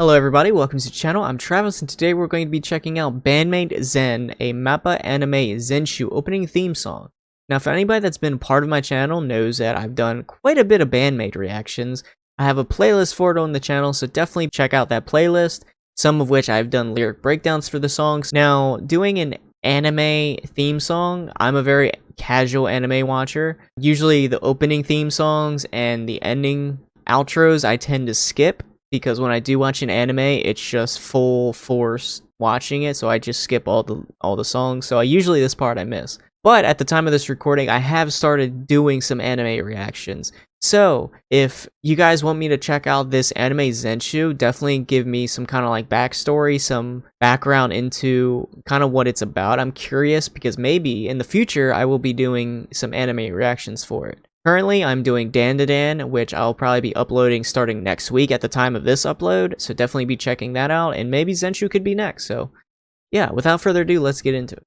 Hello everybody, welcome to the channel. I'm Travis and today we're going to be checking out Band-Maid Zen, a MAPPA anime ZENSHU opening theme song. Now for anybody that's been part of my channel knows that I've done quite a bit of Band-Maid reactions. I have a playlist for it on the channel, so definitely check out that playlist, some of which I've done lyric breakdowns for the songs. Now doing an anime theme song, I'm a very casual anime watcher. Usually the opening theme songs and the ending outros I tend to skip, because when I do watch an anime, it's just full force watching it, so I just skip all the songs. So usually this part I miss. But at the time of this recording, I have started doing some anime reactions. So if you guys want me to check out this anime ZENSHU, definitely give me some kind of like backstory, some background into kind of what it's about. I'm curious because maybe in the future I will be doing some anime reactions for it. Currently, I'm doing Dan to Dan, which I'll probably be uploading starting next week at the time of this upload, so definitely be checking that out, and maybe ZENSHU could be next, so yeah, without further ado, let's get into it.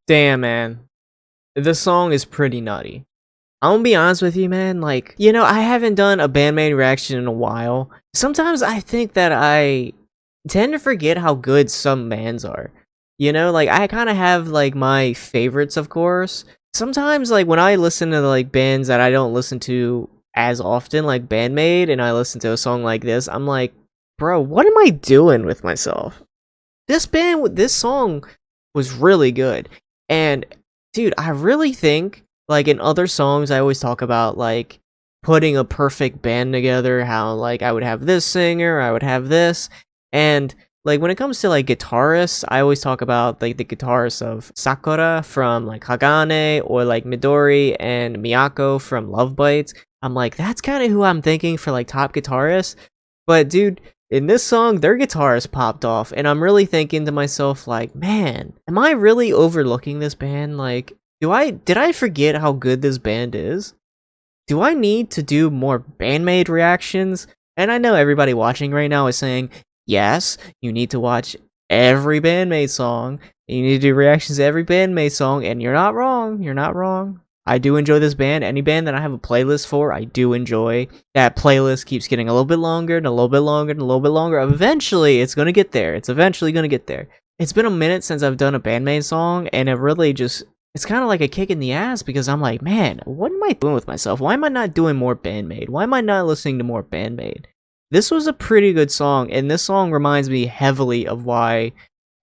Damn, man. This song is pretty nutty. I'm gonna be honest with you, man. Like, I haven't done a Band-Maid reaction in a while. Sometimes I think that I tend to forget how good some bands are. Like, I kind of have, like, my favorites, of course. Sometimes, like, when I listen to, like, bands that I don't listen to as often, like Band-Maid, and I listen to a song like this, I'm like, bro, what am I doing with myself? This song was really good. And dude, I really think, like, in other songs I always talk about like putting a perfect band together, how like I would have this singer, I would have this, and like when it comes to like guitarists, I always talk about like the guitarists of Sakura from like Hagane, or like Midori and Miyako from Love Bites. I'm like, that's kind of who I'm thinking for like top guitarists. But dude, in this song, their guitars popped off, and I'm really thinking to myself, like, man, am I really overlooking this band? Like, did I forget how good this band is? Do I need to do more Band-Maid reactions? And I know everybody watching right now is saying, yes, you need to watch every Band-Maid song. You need to do reactions to every Band-Maid song, and you're not wrong. You're not wrong. I do enjoy this band. Any band that I have a playlist for, I do enjoy. That playlist keeps getting a little bit longer and a little bit longer and a little bit longer. Eventually, it's gonna get there. It's eventually gonna get there. It's been a minute since I've done a Band-Maid song, and it really just, it's kind of like a kick in the ass, because I'm like, man, what am I doing with myself? Why am I not doing more Band-Maid? Why am I not listening to more Band-Maid? This was a pretty good song, and this song reminds me heavily of why,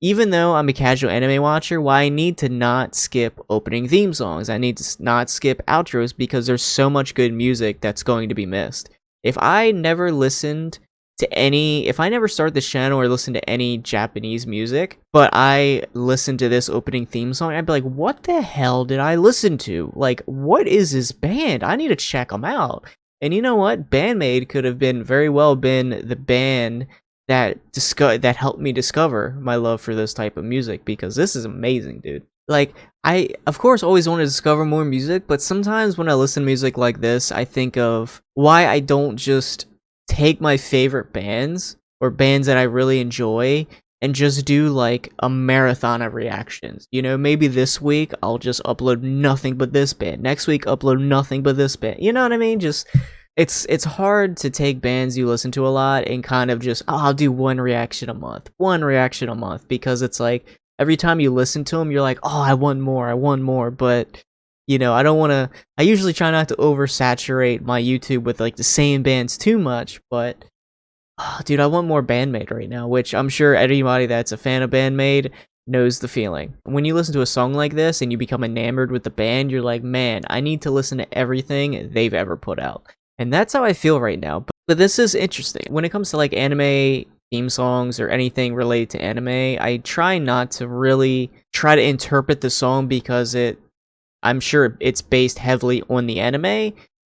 even though I'm a casual anime watcher, why I need to not skip opening theme songs. I need to not skip outros, because there's so much good music that's going to be missed. If I never listened to any, if I never start this channel or listen to any Japanese music, but I listened to this opening theme song, I'd be like, what the hell did I listen to? Like, what is this band? I need to check them out. And you know what? Band-Maid could have been very well been the band that helped me discover my love for this type of music, because this is amazing, dude. Like, I of course always want to discover more music, but sometimes when I listen to music like this, I think of why I don't just take my favorite bands or bands that I really enjoy and just do like a marathon of reactions. You know, maybe this week I'll just upload nothing but this band. Next week upload nothing but this band. You know what I mean? Just it's hard to take bands you listen to a lot and kind of just, oh, I'll do one reaction a month, because it's like every time you listen to them, you're like, oh, I want more, but you know, I usually try not to oversaturate my YouTube with like the same bands too much, but oh, dude, I want more Band-Maid right now, which I'm sure anybody that's a fan of Band-Maid knows the feeling. When you listen to a song like this and you become enamored with the band, you're like, man, I need to listen to everything they've ever put out. And that's how I feel right now. But this is interesting. When it comes to like anime theme songs or anything related to anime, I try not to really try to interpret the song, because I'm sure it's based heavily on the anime,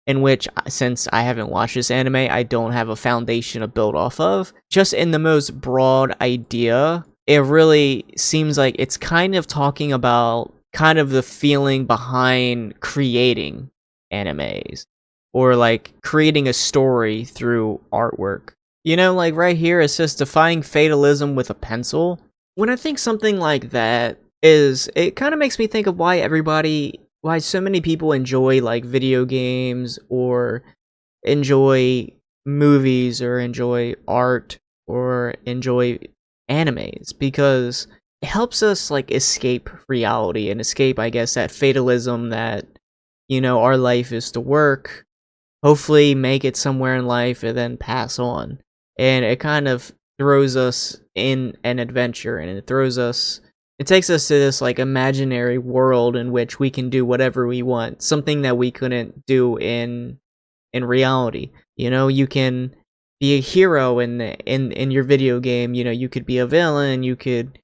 in which, since I haven't watched this anime, I don't have a foundation to build off of. Just in the most broad idea, it really seems like it's kind of talking about kind of the feeling behind creating animes, or like creating a story through artwork. You know, like right here it says defying fatalism with a pencil. When I think something like that, it kind of makes me think of why so many people enjoy like video games, or enjoy movies, or enjoy art, or enjoy animes, because it helps us like escape reality and escape, I guess, that fatalism that, you know, our life is to work, hopefully make it somewhere in life, and then pass on. And it kind of throws us in an adventure, and it takes us to this like imaginary world in which we can do whatever we want, something that we couldn't do in reality. You know, you can be a hero in your video game. You know, you could be a villain, you could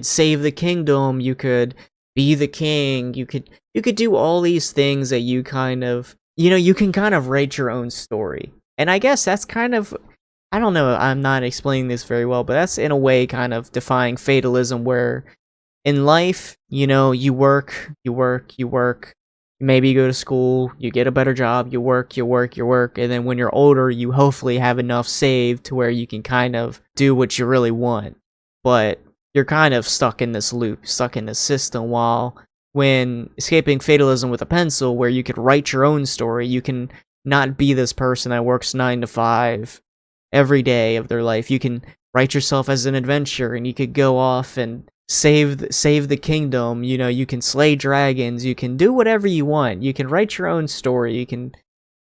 save the kingdom, you could be the king, you could do all these things that you kind of, you know, you can kind of write your own story. And I guess that's kind of, I don't know, I'm not explaining this very well, but that's in a way kind of defying fatalism, where in life, you know, you work, maybe you go to school, you get a better job, you work, and then when you're older, you hopefully have enough saved to where you can kind of do what you really want. But you're kind of stuck in this loop, stuck in this system, while when escaping fatalism with a pencil, where you could write your own story, you can not be this person that works 9 to 5 every day of their life. You can write yourself as an adventurer, and you could go off and save the kingdom. You know, you can slay dragons, you can do whatever you want, you can write your own story, you can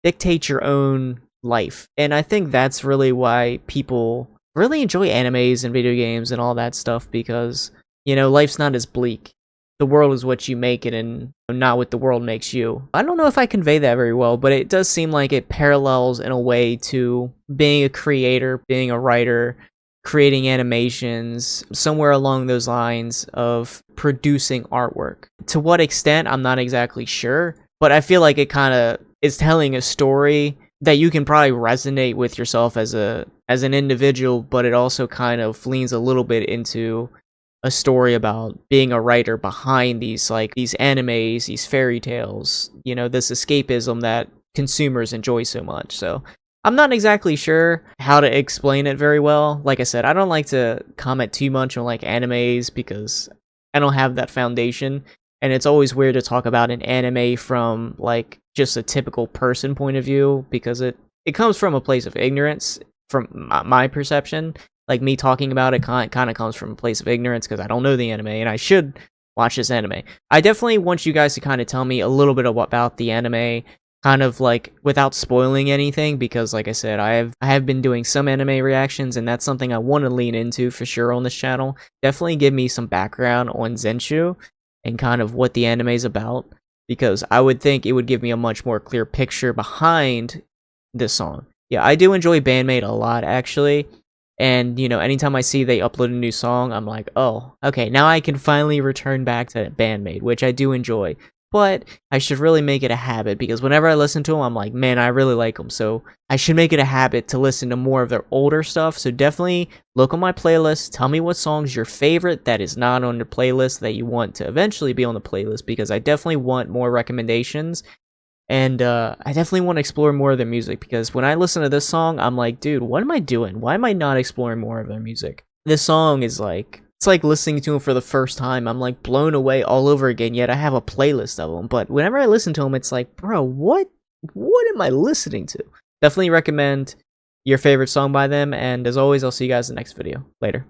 dictate your own life. And I think that's really why people really enjoy animes and video games and all that stuff, because, you know, life's not as bleak. The world is what you make it, and not what the world makes you. I don't know if I convey that very well, but it does seem like it parallels in a way to being a creator, being a writer, creating animations, somewhere along those lines of producing artwork. To what extent, I'm not exactly sure, but I feel like it kind of is telling a story that you can probably resonate with yourself as an individual, but it also kind of leans a little bit into a story about being a writer behind these, like, these animes, these fairy tales, you know, this escapism that consumers enjoy so much. So I'm not exactly sure how to explain it very well. Like I said, I don't like to comment too much on like animes because I don't have that foundation, and it's always weird to talk about an anime from like just a typical person point of view, because it comes from a place of ignorance from my perception. Like, me talking about it kind of comes from a place of ignorance because I don't know the anime, and I should watch this anime. I definitely want you guys to kind of tell me a little bit about the anime, kind of like without spoiling anything, because like I said, I have been doing some anime reactions, and that's something I want to lean into for sure on this channel. Definitely give me some background on ZENSHU and kind of what the anime is about, because I would think it would give me a much more clear picture behind this song. Yeah, I do enjoy Band-Maid a lot, actually. And, you know, anytime I see they upload a new song, I'm like, oh, okay, now I can finally return back to Band-Maid, which I do enjoy. But I should really make it a habit, because whenever I listen to them, I'm like, man, I really like them. So I should make it a habit to listen to more of their older stuff. So definitely look on my playlist. Tell me what song's your favorite that is not on the playlist that you want to eventually be on the playlist, because I definitely want more recommendations. And I definitely want to explore more of their music, because when I listen to this song, I'm like, dude, what am I doing? Why am I not exploring more of their music? This song is like, it's like listening to them for the first time. I'm like blown away all over again, yet I have a playlist of them. But whenever I listen to them, it's like, bro, what am I listening to? Definitely recommend your favorite song by them. And as always, I'll see you guys in the next video. Later.